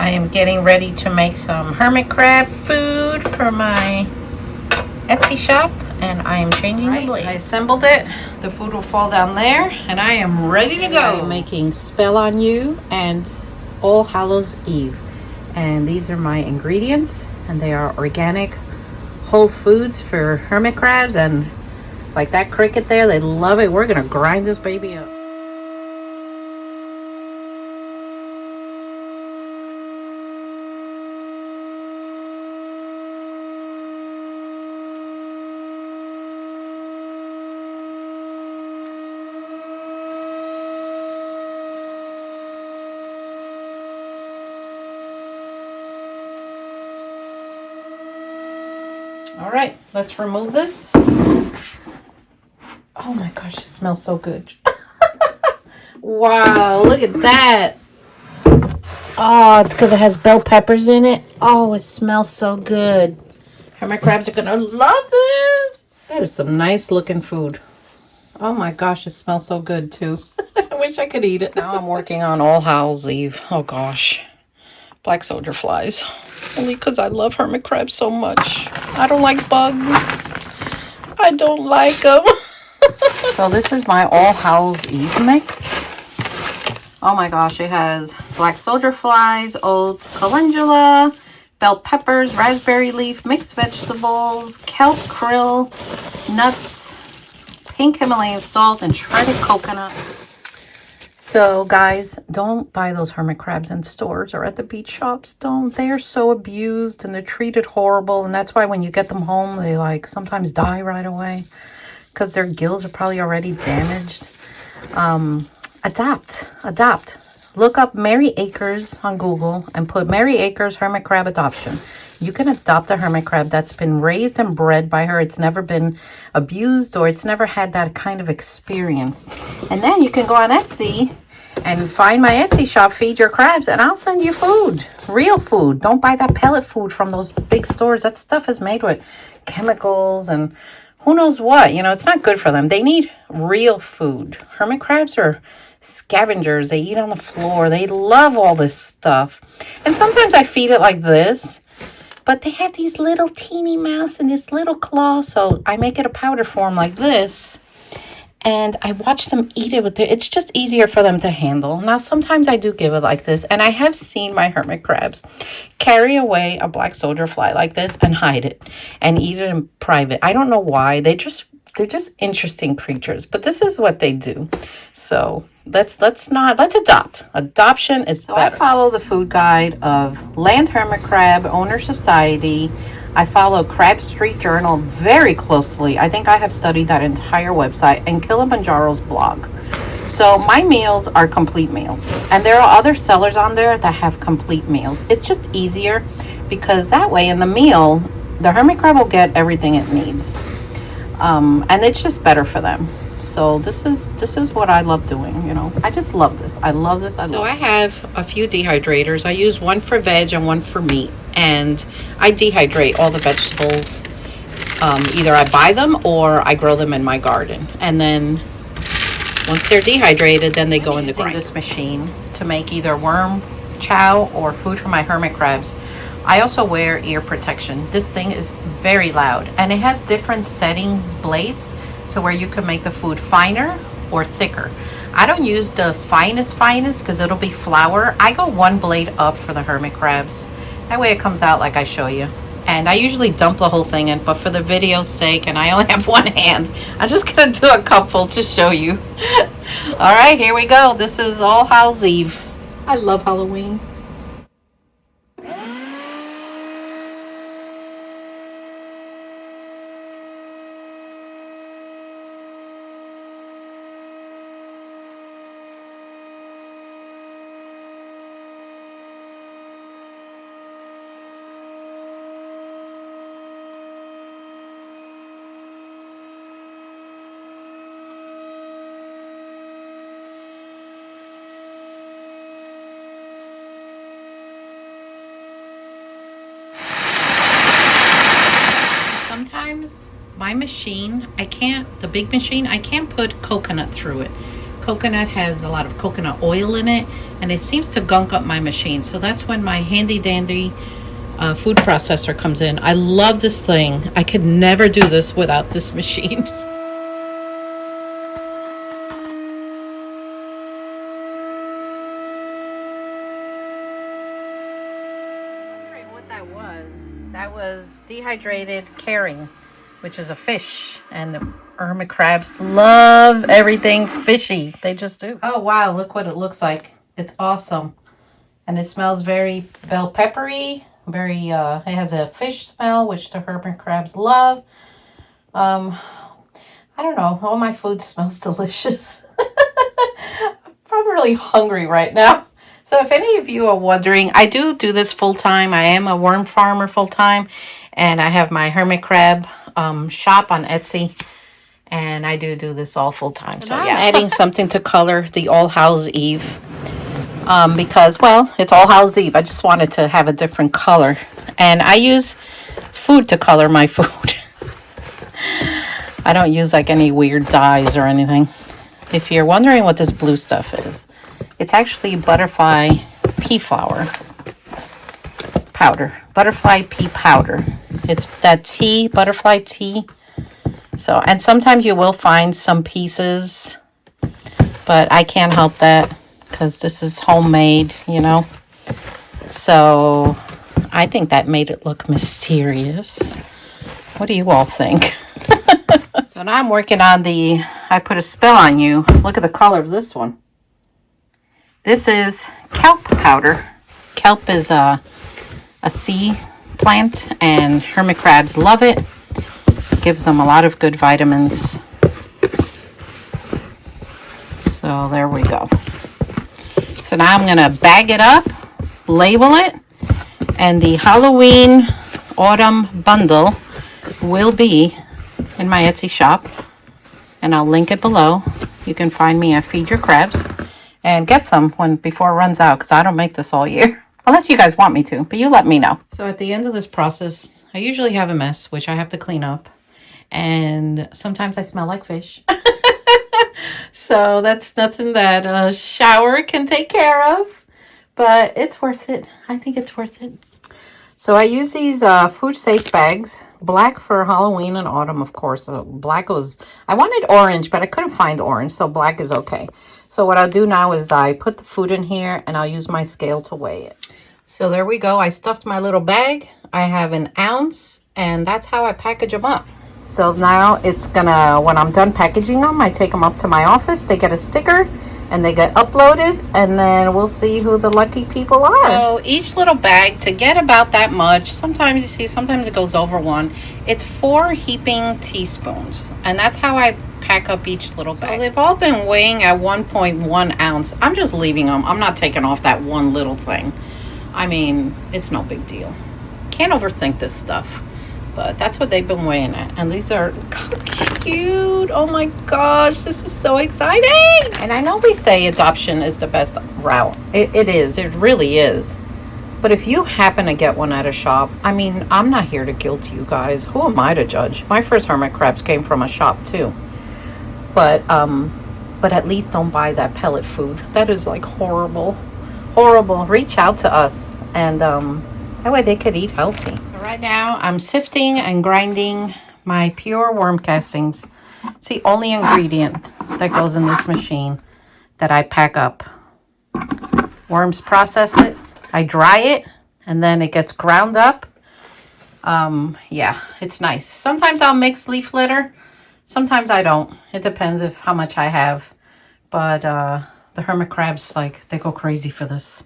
I am getting ready to make some hermit crab food for my Etsy shop, and I am changing the blade. I assembled it. The food will fall down there, and I am ready to go. I am making Spell on You and All Hallows Eve, and these are my ingredients, and they are organic whole foods for hermit crabs, and like that cricket there, they love it. We're gonna grind this baby up. All right, let's remove this. Oh my gosh, it smells so good. Wow, look at that. Oh, it's because it has bell peppers in it. Oh, it smells so good. Hermit crabs are gonna love this. That is some nice looking food. Oh my gosh, it smells so good too. I wish I could eat it. Now I'm working on All Hallows Eve. Oh gosh. Black soldier flies. Only because I love hermit crabs so much. I don't like bugs. I don't like them. So this is my All Hallows Eve mix. Oh my gosh, it has black soldier flies, oats, calendula, bell peppers, raspberry leaf, mixed vegetables, kelp, krill, nuts, pink Himalayan salt, and shredded coconut. So guys, don't buy those hermit crabs in stores or at the beach shops. Don't. They are so abused and they're treated horrible. And that's why when you get them home, they like sometimes die right away because their gills are probably already damaged. Adopt. Look up Mary Akers on Google and put Mary Akers hermit crab adoption. You can adopt a hermit crab that's been raised and bred by her. It's never been abused or it's never had that kind of experience. And then you can go on Etsy and find my Etsy shop, Feed Your Crabs, and I'll send you food. Real food. Don't buy that pellet food from those big stores. That stuff is made with chemicals and who knows what. You know, it's not good for them. They need real food. Hermit crabs are scavengers. They eat on the floor. They love all this stuff. And sometimes I feed it like this, but they have these little teeny mouths and this little claw, so I make it a powder form like this, and I watch them eat it with their, it's just easier for them to handle. Now sometimes I do give it like this, and I have seen my hermit crabs carry away a black soldier fly like this and hide it and eat it in private. I don't know why. They're just interesting creatures, but this is what they do. So let's adopt. Adoption is better. I follow the food guide of Land Hermit Crab Owner Society. I follow Crab Street Journal very closely. I think I have studied that entire website and Kilimanjaro's blog. So my meals are complete meals, and there are other sellers on there that have complete meals. It's just easier because that way in the meal, the hermit crab will get everything it needs. And it's just better for them. So this is what I love doing, you know. I just love this. I love this. So I have a few dehydrators. I use one for veg and one for meat, and I dehydrate all the vegetables. Either I buy them or I grow them in my garden, and then once they're dehydrated, then they go in the grinder. This machine to make either worm chow or food for my hermit crabs. I also wear ear protection. This thing is very loud, and it has different settings blades, so where you can make the food finer or thicker. I don't use the finest because it'll be flour. I go one blade up for the hermit crabs. That way it comes out like I show you. And I usually dump the whole thing in, but for the video's sake, and I only have one hand, I'm just gonna do a couple to show you. All right, here we go. This is All Hallows Eve. I love Halloween. Sometimes my machine, the big machine, I can't put coconut through it coconut has a lot of coconut oil in it, and it seems to gunk up my machine. So that's when my handy dandy food processor comes in. I love this thing. I could never do this without this machine. What that was dehydrated herring, which is a fish, and hermit crabs love everything fishy. They just do. Oh wow, look what it looks like. It's awesome. And it smells very bell peppery, very it has a fish smell, which the hermit crabs love. I don't know, all my food smells delicious. I'm really hungry right now. So if any of you are wondering, I do this full time. I am a worm farmer full time, and I have my hermit crab shop on Etsy, and I do this all full time. So yeah, I'm adding something to color the All Hallows Eve because, well, it's All Hallows Eve. I just wanted to have a different color, and I use food to color my food. I don't use like any weird dyes or anything. If you're wondering what this blue stuff is, it's actually butterfly pea flower powder. Butterfly pea powder. It's that tea, butterfly tea. So, and sometimes you will find some pieces, but I can't help that because this is homemade, you know. So, I think that made it look mysterious. What do you all think? So now I'm working on I put a spell on you. Look at the color of this one. This is kelp powder. Kelp is a sea plant, and hermit crabs love it. Gives them a lot of good vitamins. So there we go. So now I'm going to bag it up, label it, and the Halloween autumn bundle will be in my Etsy shop, and I'll link it below. You can find me at Feed Your Crabs and get some before it runs out, because I don't make this all year unless you guys want me to, but you let me know. So at the end of this process, I usually have a mess which I have to clean up, and sometimes I smell like fish. So that's nothing that a shower can take care of, but it's worth it. I think it's worth it. So I use these food safe bags, black for Halloween and autumn, of course. So black I wanted orange, but I couldn't find orange, so black is okay. So what I'll do now is I put the food in here, and I'll use my scale to weigh it. So there we go. I stuffed my little bag. I have an ounce, and that's how I package them up. So now it's gonna, when I'm done packaging them, I take them up to my office. They get a sticker, and they get uploaded, and then we'll see who the lucky people are. So each little bag, to get about that much, sometimes you see, sometimes it goes over one, it's 4 heaping teaspoons, and that's how I pack up each little bag. So they've all been weighing at 1.1 ounce. I'm just leaving them. I'm not taking off that one little thing. I mean, it's no big deal. Can't overthink this stuff. But that's what they've been weighing at. And these are cute. Oh my gosh, this is so exciting. And I know we say adoption is the best route. It is. It really is. But if you happen to get one at a shop, I mean, I'm not here to guilt you guys. Who am I to judge? My first hermit crabs came from a shop too. But at least don't buy that pellet food. That is like horrible. Horrible. Reach out to us, and that way they could eat healthy. Right now, I'm sifting and grinding my pure worm castings. It's the only ingredient that goes in this machine that I pack up. Worms process it, I dry it, and then it gets ground up. Yeah, it's nice. Sometimes I'll mix leaf litter. Sometimes I don't. It depends how much I have. But the hermit crabs, like, they go crazy for this.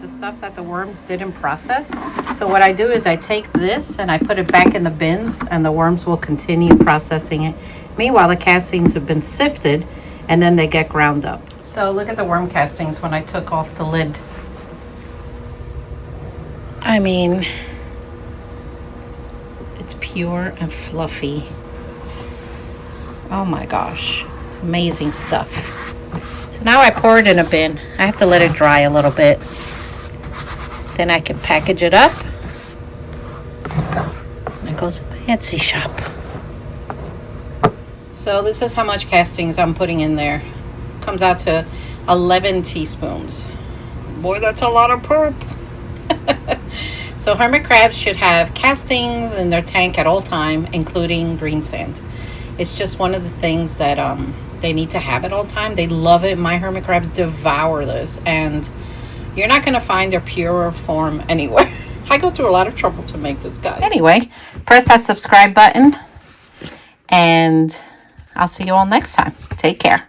The stuff that the worms didn't process. So what I do is I take this and I put it back in the bins, and the worms will continue processing it. Meanwhile, the castings have been sifted, and then they get ground up. So look at the worm castings when I took off the lid. I mean, pure and fluffy. Oh my gosh, amazing stuff. So now I pour it in a bin. I have to let it dry a little bit. Then I can package it up. And it goes in my Etsy shop. So this is how much castings I'm putting in there. Comes out to 11 teaspoons. Boy, that's a lot of poop. So hermit crabs should have castings in their tank at all time, including green sand. It's just one of the things that they need to have at all time. They love it. My hermit crabs devour this, and you're not going to find their purer form anywhere. I go through a lot of trouble to make this, guys. Anyway, press that subscribe button, and I'll see you all next time. Take care.